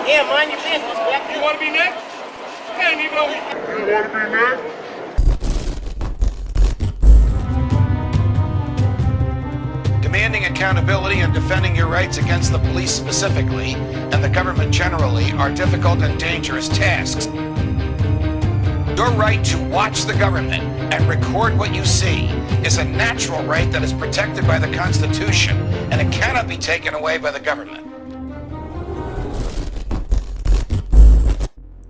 Yeah, mind your business, Beck. You want to be next? Hey, Negro. You want to be next? Demanding accountability and defending your rights against the police specifically, and the government generally, are difficult and dangerous tasks. Your right to watch the government and record what you see is a natural right that is protected by the Constitution, and it cannot be taken away by the government.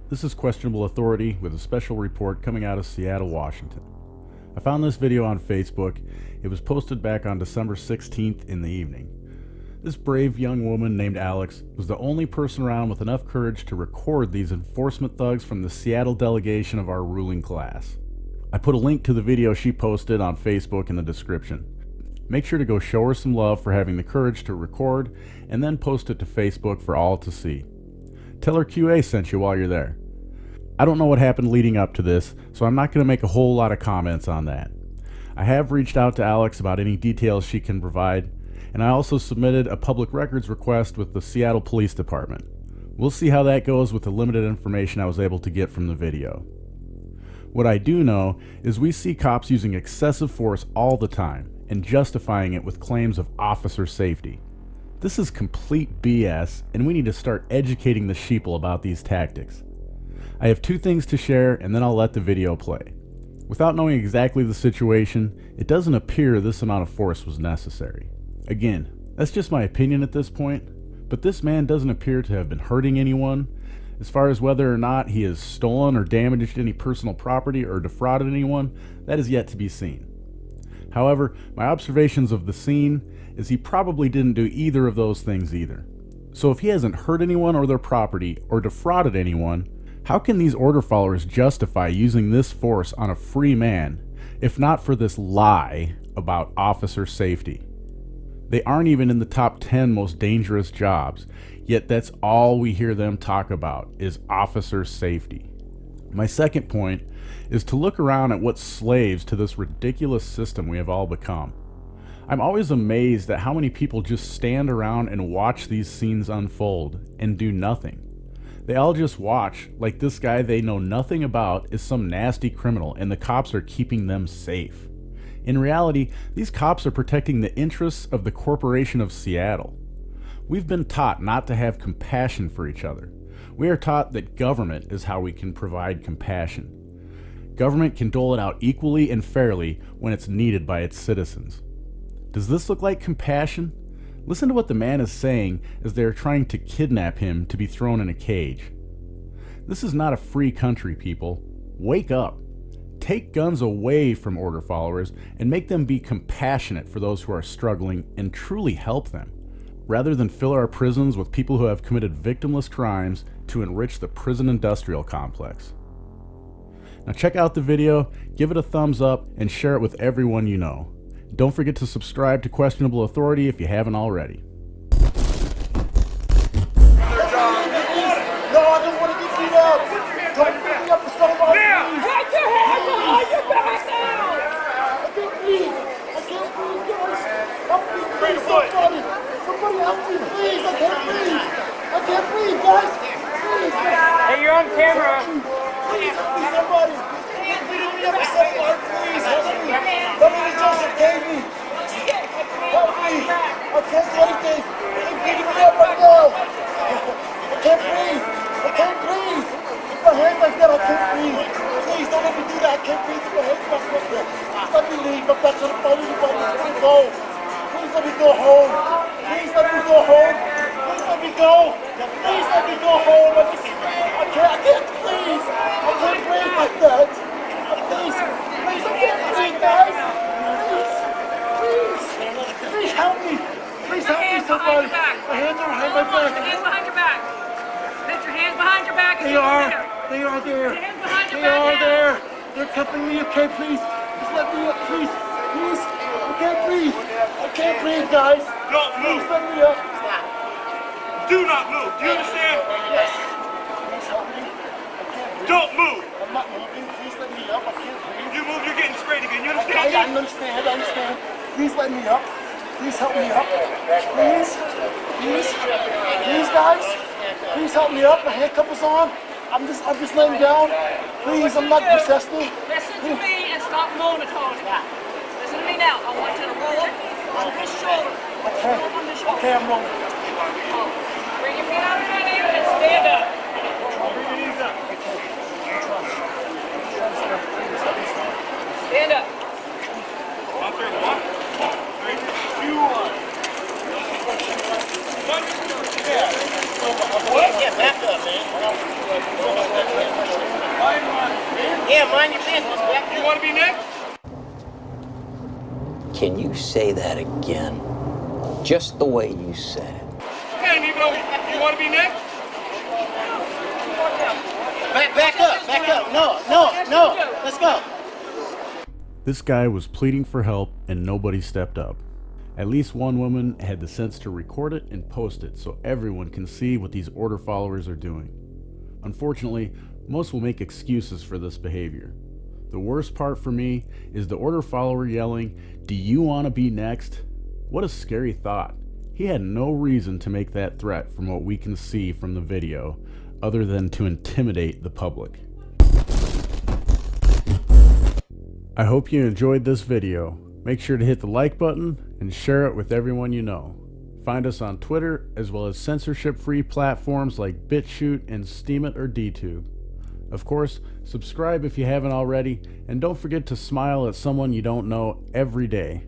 This is Questionable Authority with a special report coming out of Seattle, Washington. I found this video on Facebook. It was posted back on December 16th in the evening. This brave young woman named Alex was the only person around with enough courage to record these enforcement thugs from the Seattle delegation of our ruling class. I put a link to the video she posted on Facebook in the description. Make sure to go show her some love for having the courage to record and then post it to Facebook for all to see. Tell her QA sent you while you're there. I don't know what happened leading up to this, so I'm not going to make a whole lot of comments on that. I have reached out to Alex about any details she can provide, and I also submitted a public records request with the Seattle Police Department. We'll see how that goes with the limited information I was able to get from the video. What I do know is we see cops using excessive force all the time and justifying it with claims of officer safety. This is complete BS, and we need to start educating the sheeple about these tactics. I have two things to share, and then I'll let the video play. Without knowing exactly the situation, it doesn't appear this amount of force was necessary. Again, that's just my opinion at this point, but this man doesn't appear to have been hurting anyone. As far as whether or not he has stolen or damaged any personal property or defrauded anyone, that is yet to be seen. However, my observations of the scene is he probably didn't do either of those things either. So if he hasn't hurt anyone or their property or defrauded anyone, how can these order followers justify using this force on a free man, if not for this lie about officer safety? They aren't even in the top 10 most dangerous jobs, yet that's all we hear them talk about is officer safety. My second point is to look around at what slaves to this ridiculous system we have all become. I'm always amazed at how many people just stand around and watch these scenes unfold and do nothing. They all just watch like this guy they know nothing about is some nasty criminal and the cops are keeping them safe. In reality, these cops are protecting the interests of the corporation of Seattle. We've been taught not to have compassion for each other. We are taught that government is how we can provide compassion. Government can dole it out equally and fairly when it's needed by its citizens. Does this look like compassion? Listen to what the man is saying as they are trying to kidnap him to be thrown in a cage. This is not a free country, people. Wake up. Take guns away from order followers and make them be compassionate for those who are struggling and truly help them, rather than fill our prisons with people who have committed victimless crimes to enrich the prison industrial complex. Now check out the video, give it a thumbs up, and share it with everyone you know. Don't forget to subscribe to Questionable Authority if you haven't already. No, I don't want to get beat up. Don't beat me up for somebody. Put your hands behind your back now! I can't breathe. I can't breathe, guys. Help me, please, somebody. Somebody help me, please. I can't breathe. I can't breathe, guys. Please. Hey, you're on camera. Please help me, somebody. Beat me up for somebody, please. Help me. Help me, Joseph gave me. Help me. I can't do anything. They're beating me up right now. I can't breathe. I can't breathe. With my hands like that, I can't breathe. Please don't let me do that. I can't breathe with my hands like that. Please let me leave. I'm not trying to fight anybody. Let me go. Please let me go home. Please let me go home. Please let me go. Please let me go home. I can't breathe. I can't breathe like that. Please, please, I can't breathe, guys. Please help me. Please help me, somebody. My hands are behind my back. Hands behind your back. Put your hands behind your back. They are there. They are there. They're cuffing me. Okay, please. Just let me up, please. Please. I can't breathe. I can't breathe, guys. Don't move. Please let me up. Do not move. Do you understand? Yes. Please help me. I can't breathe. Don't move. I'm not moving. Please let me up. I can't breathe. You move, you're getting sprayed again. You Okay, understand? I understand. Please let me up. Please help me up. Please. Please, guys. Please help me up. My handcuff is on. I'm just laying down. Please, I'm not possessed. Listen to me and stop monitoring. Listen to me now. I want you to roll on this shoulder. Okay. Roll on this shoulder. Okay, I'm rolling. Bring your feet out of your knee and stand up. Stand up. Yeah, back up, man. Yeah, mind your business. Back up. You want to be next? Can you say that again? Just the way you said it. Okay, Negro, you want to be next? Back up. No. Let's go. This guy was pleading for help and nobody stepped up. At least one woman had the sense to record it and post it so everyone can see what these order followers are doing. Unfortunately, most will make excuses for this behavior. The worst part for me is the order follower yelling, "Do you want to be next?" What a scary thought. He had no reason to make that threat from what we can see from the video, other than to intimidate the public. I hope you enjoyed this video. Make sure to hit the like button and share it with everyone you know. Find us on Twitter as well as censorship-free platforms like BitChute and Steemit or DTube. Of course, subscribe if you haven't already, and don't forget to smile at someone you don't know every day.